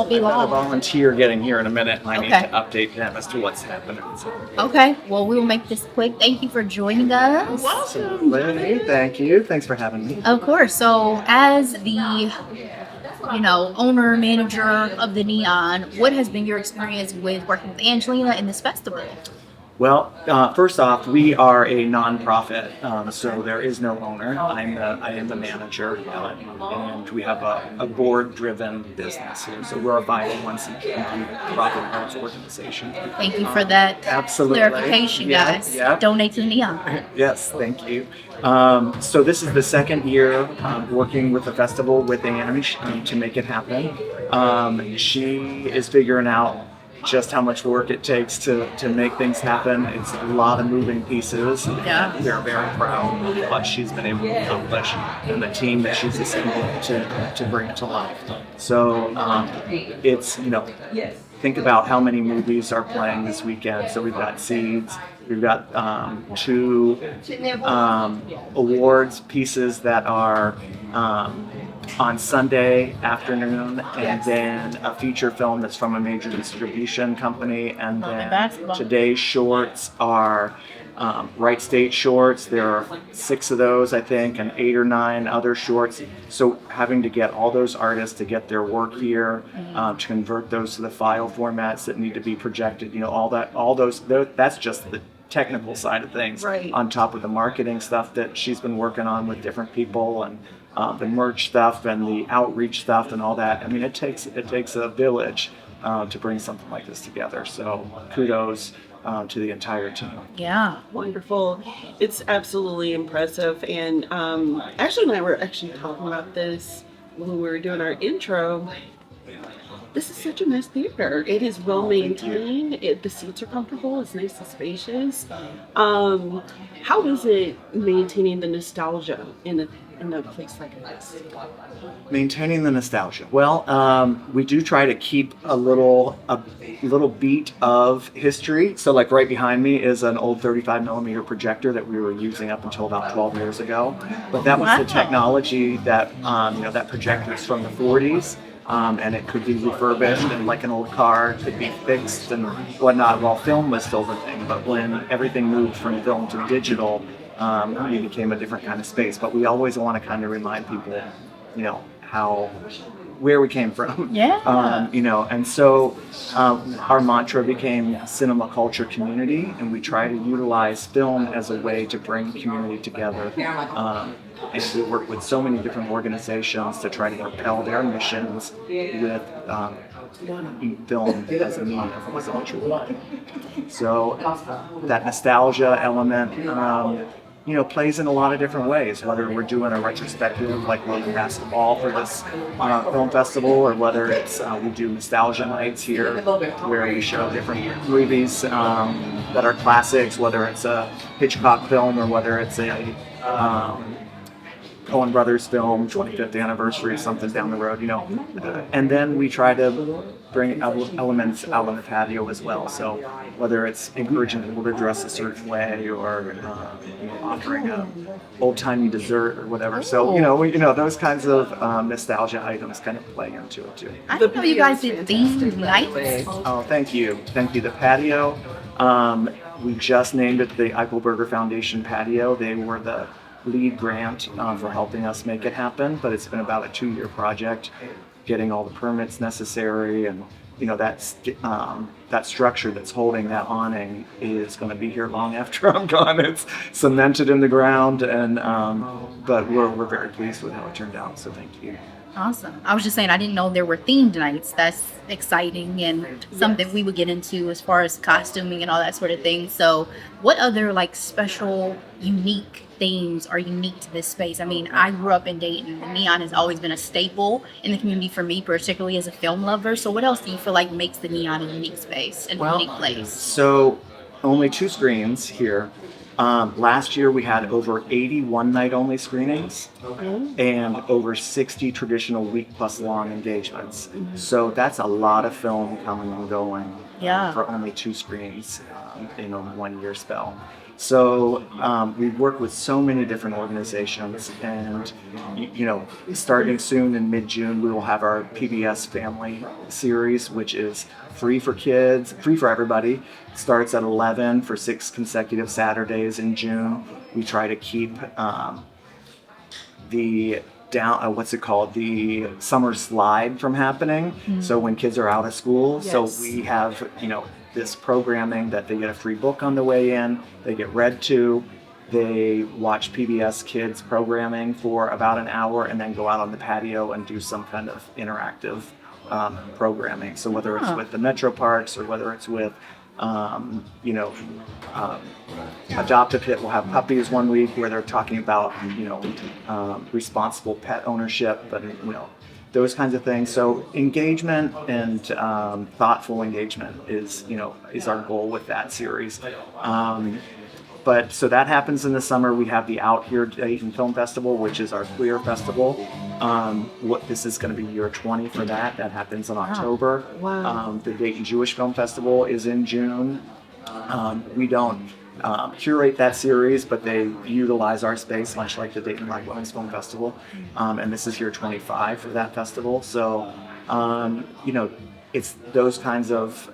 Won't be I've got a long. volunteer getting here in a minute, and I need Okay. to update them as to what's happening. So. Okay, well, we will make this quick. Thank you for joining us. Absolutely. Thank you. Thanks for having me. Of course. So, as the owner manager of the Neon, what has been your experience with working with Angelina in this festival? Well, first off, we are a nonprofit, so there is no owner. I am the manager, and we have a board-driven business here. So we're a 501c3 profit arts organization. Thank you for that clarification, guys. Yeah. Donate to the Neon. Yes, thank you. So this is the second year working with the festival with Annie to make it happen. She is figuring out just how much work it takes to make things happen. It's a lot of moving pieces. Yeah. We're very proud of what she's been able to accomplish and the team that she's assembled to bring it to life. So it's, think about how many movies are playing this weekend. So we've got Seeds, we've got 2 awards pieces that are on Sunday afternoon, and then a feature film that's from a major distribution company, and then today's shorts are Right State shorts. There are 6 of those, I think, and 8 or 9 other shorts. So having to get all those artists to get their work here, to convert those to the file formats that need to be projected, that's just the technical side of things, right, on top of the marketing stuff that she's been working on with different people, and the merch stuff and the outreach stuff and all that. I mean, it takes a village to bring something like this together. So kudos to the entire team. Yeah. Wonderful. It's absolutely impressive. And Ashley and I were actually talking about this when we were doing our intro. This is such a nice theater. It is well maintained. The seats are comfortable. It's nice and spacious. How is it maintaining the nostalgia in a place like this? Maintaining the nostalgia. Well, we do try to keep a little beat of history. So, like right behind me is an old 35 millimeter projector that we were using up until about 12 years ago. But that was the technology that that projector is from the 40s. And it could be refurbished, and like an old car, it could be fixed and whatnot while film was still the thing. But when everything moved from film to digital, it became a different kind of space. But we always want to kind of remind people, where we came from. Yeah. And so our mantra became cinema culture community, and we try to utilize film as a way to bring community together. And we work with so many different organizations to try to propel their missions with film as a medium, as a tool. So that nostalgia element, plays in a lot of different ways, whether we're doing a retrospective like we're passing the ball for this film festival, or whether it's we do nostalgia nights here where we show different movies that are classics, whether it's a Hitchcock film or whether it's a Coen Brothers film, 25th anniversary, something down the road, and then we try to bring elements out on the patio as well. So whether it's encouraging people to dress a certain way, or offering a old-timey dessert or whatever. So those kinds of nostalgia items kind of play into it too. I didn't know you guys did themed nights. Oh, thank you. The patio. We just named it the Eichelberger Foundation Patio. They were the lead grant for helping us make it happen, but it's been about a 2-year project, getting all the permits necessary, and that structure that's holding that awning is going to be here long after I'm gone. It's cemented in the ground, and but we're very pleased with how it turned out. So thank you. Awesome. I was just saying, I didn't know there were themed nights. That's exciting, and something we would get into as far as costuming and all that sort of thing. So what other special, unique themes are unique to this space? I mean, I grew up in Dayton. The Neon has always been a staple in the community for me, particularly as a film lover. So what else do you feel like makes the Neon a unique space and a unique place? So only 2 screens here. Last year we had over 80 one-night-only screenings and over 60 traditional week-plus-long engagements. So that's a lot of film coming and going for only 2 screens in a 1-year spell. So we work with so many different organizations, and starting soon in mid-June, we will have our PBS Family Series, which is free for kids, free for everybody. Starts at 11 for 6 consecutive Saturdays in June. We try to keep the the summer slide from happening. So when kids are out of school, Yes. so we have this programming that they get a free book on the way in, they get read to, they watch PBS Kids programming for about an hour, and then go out on the patio and do some kind of interactive programming. So whether it's with the Metro Parks or whether it's with Adoptive Hit will have puppies one week where they're talking about responsible pet ownership, but those kinds of things. So engagement and thoughtful engagement is our goal with that series. But so that happens in the summer. We have the Out Here Dayton Film Festival, which is our queer festival. This is going to be year 20 for that. That happens in October. Wow. The Dayton Jewish Film Festival is in June. We don't curate that series, but they utilize our space, much like the Dayton Black Women's Film Festival. And this is year 25 for that festival. So, it's those kinds of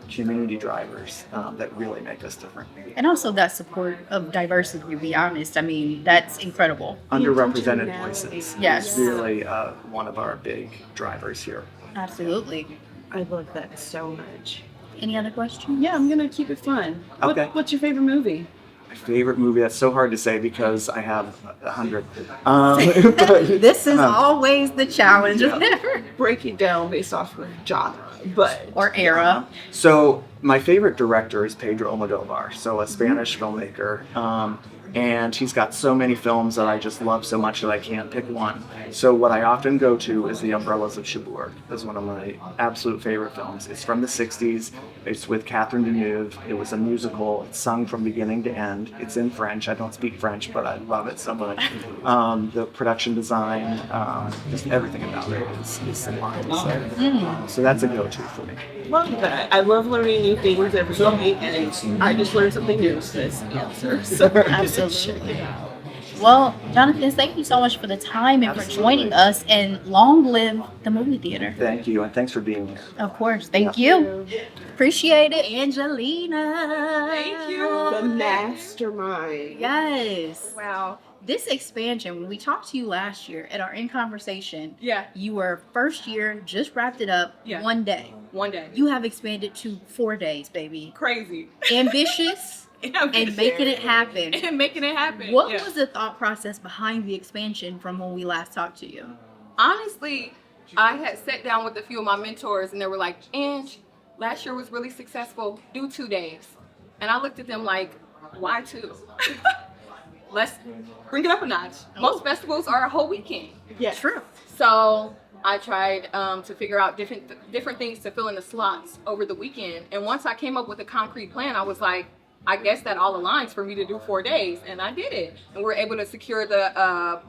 community drivers that really make us different. And also that support of diversity, to be honest. I mean, that's incredible. Underrepresented voices Yes. is really one of our big drivers here. Absolutely. I love that so much. Any other questions? Yeah, I'm gonna keep it fun. Okay. What's your favorite movie? My favorite movie, that's so hard to say because I have 100. This is always the challenge. Break it down based off of genre, but Or era. So my favorite director is Pedro Almodovar, so a Spanish filmmaker. And he's got so many films that I just love so much that I can't pick one. So what I often go to is The Umbrellas of Cherbourg. It's one of my absolute favorite films. It's from the 60s. It's with Catherine Deneuve. It was a musical. It's sung from beginning to end. It's in French. I don't speak French, but I love it so much. The production design, just everything about it is sublime. So that's a go-to for me. love that. I love learning new things every day, and I just learned something new with this answer. So Absolutely. Well, Jonathan, thank you so much for the time and for joining us, and long live the movie theater. Thank you, and thanks for being here. Of course. Thank you. Appreciate it, Angelina. thank you, the mastermind. Yes. Wow. This expansion, when we talked to you last year at our In Conversation, Yeah. you were first year, just wrapped it up, Yeah. one day. One day. You have expanded to 4 days, baby. Crazy. Ambitious and making it happen. And making it happen. What Yeah. was the thought process behind the expansion from when we last talked to you? Honestly, I had sat down with a few of my mentors and they were like, Ange, last year was really successful. Do 2 days. And I looked at them like, why 2? Let's bring it up a notch. Most festivals are a whole weekend. Yeah, True. So I tried to figure out different things to fill in the slots over the weekend. And once I came up with a concrete plan, I was like, I guess that all aligns for me to do 4 days. And I did it. And we were able to secure the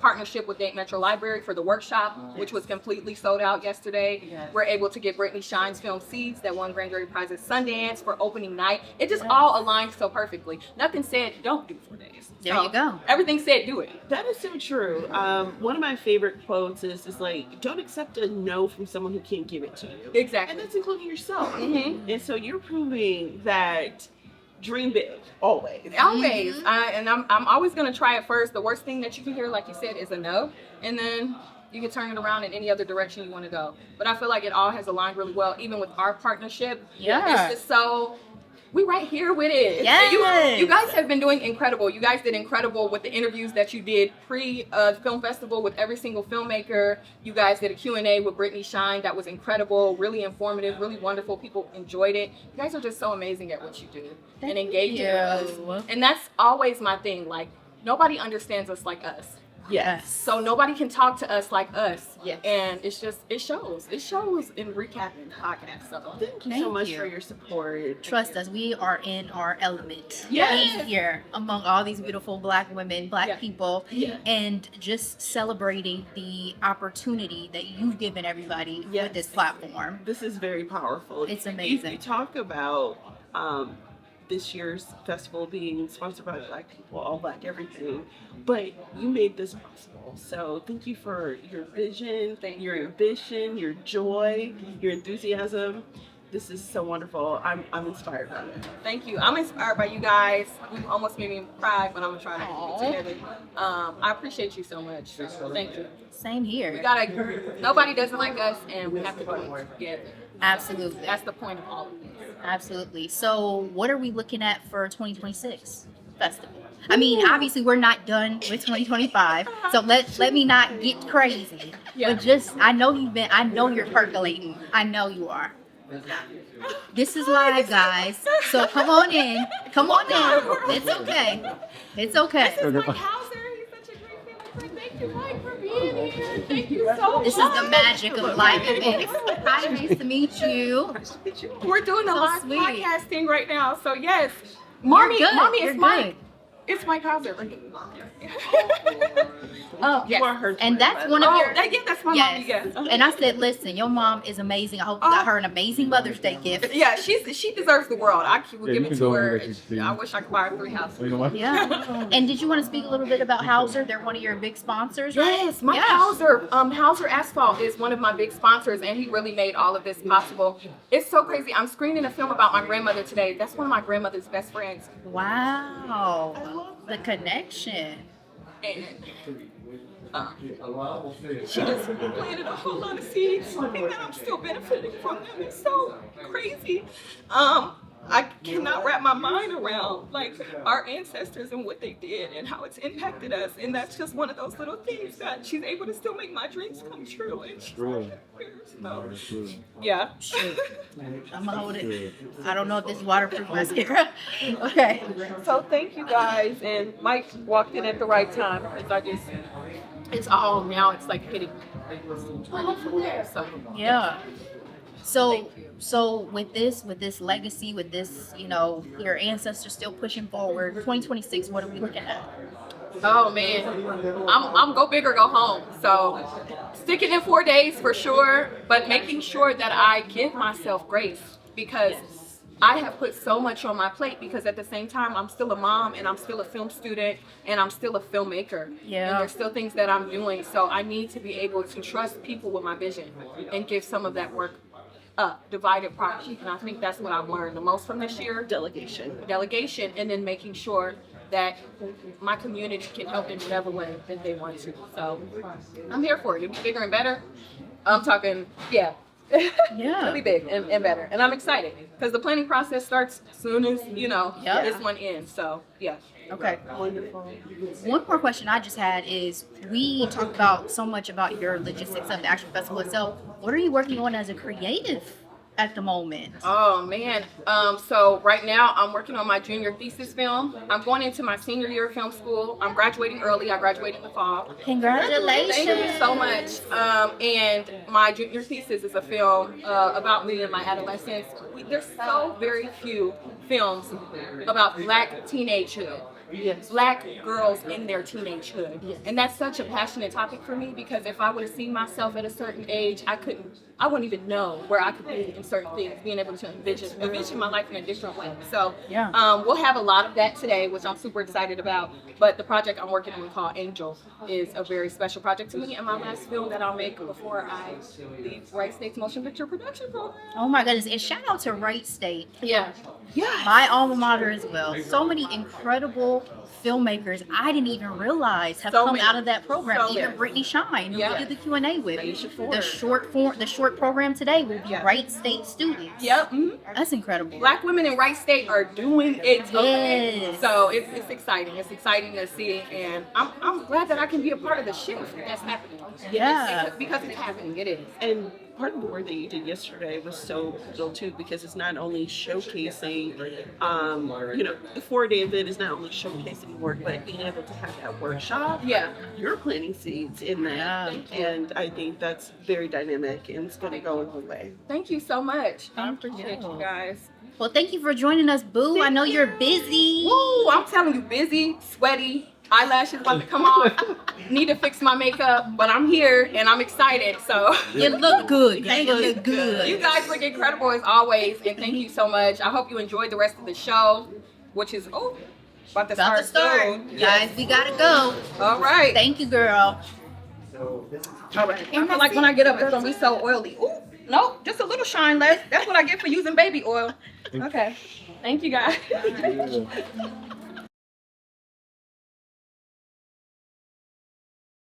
partnership with Dayton Metro Library for the workshop, which was completely sold out yesterday. Yes. We're able to get Brittany Shine's film Seeds that won Grand Jury Prize at Sundance for opening night. It just all aligned so perfectly. Nothing said don't do 4 days. There So you go. Everything said do it. that is so true. One of my favorite quotes is like, don't accept a no from someone who can't give it to you. Exactly. And that's including yourself. Mhm. And so you're proving that dream big, always. Always. I'm always going to try it first. The worst thing that you can hear, like you said, is a no. And then you can turn it around in any other direction you want to go. But I feel like it all has aligned really well, even with our partnership. Yeah. It's just so, we right here with it. Yes. You guys have been doing incredible. You guys did incredible with the interviews that you did pre-film festival with every single filmmaker. You guys did a Q&A with Brittany Shine. That was incredible, really informative, really wonderful. People enjoyed it. You guys are just so amazing at what you do and engaging with us. And that's always my thing. Like, nobody understands us like us. Yes. So nobody can talk to us like us. Yes. And it's just, it shows. It shows in recapping podcast. So Thank you so Thank much you. for your support. Trust us, we are in our element. Yes. Being here among all these beautiful Black women, Black Yeah. people, Yeah. and just celebrating the opportunity that you've given everybody Yes. with this platform. This is very powerful. It's amazing. You talk about this year's festival being sponsored by Black people, all Black everything, but you made this possible. So thank you for your vision, your ambition, your joy, your enthusiasm. This is so wonderful. I'm inspired by it. Thank you. I'm inspired by you guys. You almost made me cry, but I'm gonna try to keep it together. I appreciate you so much. Thank you. Same here. Nobody doesn't like us, and we have to do it together. Absolutely. That's the point of all of this. Absolutely. So, what are we looking at for 2026 festival? I mean, obviously, we're not done with 2025, so let me not get crazy. Yeah. But I know you're percolating. I know you are. This is live, guys. So come on in. Come on in. It's okay. It's okay. This is Mike Hauser. He's such a great family friend. Thank you, Mike, for being here. Thank you so much. This is the magic of live events. Hi, nice to meet you. We're doing a So live sweet. podcasting right now, so yes. Mommy, You're good. Mommy, You're it's Mike. good. It's Mike Hauser. Yes. are her And that's twin one of Oh, your. yeah, that's my Yes. mommy. Yes. And I said, listen, your mom is amazing. I hope you got her an amazing Mother's Day gift. Yeah, she deserves the world. I will give it to her. I wish I could buy her 3 houses. Yeah. And did you want to speak a little bit about Hauser? They're one of your big sponsors, right? Yes, Mike Yeah. Hauser. Hauser Asphalt is one of my big sponsors, and he really made all of this possible. It's so crazy. I'm screening a film about my grandmother today. That's one of my grandmother's best friends. Wow. The connection. And she just planted a whole lot of seeds, and that I'm still benefiting from them. It's so crazy. I cannot wrap my mind around like our ancestors and what they did and how it's impacted us. And that's just one of those little things that she's able to still make my dreams come true. And she's so, yeah. I'm gonna hold it. I don't know if this is waterproof mascara. Okay. So thank you guys. And Mike walked in at the right time because it's all now. It's like hitting. So Yeah. So with this legacy, with this, your ancestors still pushing forward, 2026, what are we looking at? oh man, I'm go big or go home. So sticking in 4 days for sure, but making sure that I give myself grace because I have put so much on my plate because at the same time, I'm still a mom and I'm still a film student and I'm still a filmmaker. Yeah. And there's still things that I'm doing. So I need to be able to trust people with my vision and give some of that work up, divided properly. And I think that's what I've learned the most from this year. Delegation, and then making sure that my community can help in whatever way that they want to. So I'm here for it. It'll be bigger and better. I'm talking, yeah. Yeah. Really big and better. And I'm excited because the planning process starts as soon as, Yep. this one ends. So, yeah. Okay. Wonderful. One more question I just had is we talked about so much about your logistics of the actual festival itself. What are you working on as a creative at the moment? Oh, man. So right now I'm working on my junior thesis film. I'm going into my senior year of film school. I'm graduating early. I graduate in the fall. Congratulations. Thank you so much. And my junior thesis is a film about me and my adolescence. There's so very few films about Black teenagehood. Yes. Black girls in their teenagehood. And that's such a passionate topic for me because if I would have seen myself at a certain age, I wouldn't even know where I could be in certain things, being able to envision my life in a different way. So we'll have a lot of that today, which I'm super excited about. But the project I'm working on called Angel is a very special project to me and my last film that I'll make before I leave Wright State's motion picture production program. Oh my goodness. And shout out to Wright State. Yeah. My alma mater as well. So many incredible filmmakers I didn't even realize have come out of that program. So even many. Brittany Shine, who we did the Q&A with. The short program today will be Wright State students. Yep. That's incredible. Black women in Wright State are doing it. Yes. So it's exciting. It's exciting to see, and I'm glad that I can be a part of the shift that's happening. Yeah. Because it's happening. It is. And part of the work that you did yesterday was so cool too, because it's not only showcasing, the 4-day event is not only showcasing work, but being able to have that workshop. Yeah. You're planting seeds in that, and I think that's very dynamic, and it's going to go a long way. Thank you so much. I Thank appreciate you. you guys. Well, thank you for joining us, Boo. I know you're busy. Woo! I'm telling you, busy, sweaty. Eyelashes about to come off. Need to fix my makeup, but I'm here and I'm excited. So You look good. You look good. you guys look incredible as always, and thank you so much. I hope you enjoyed the rest of the show. which is about to About to start. soon. Guys, we gotta go. All right. Thank you, girl. All right. I feel like when I get up, it's gonna be so oily. Ooh, nope, just a little shine less. That's what I get for using baby oil. Okay. Thank you, guys.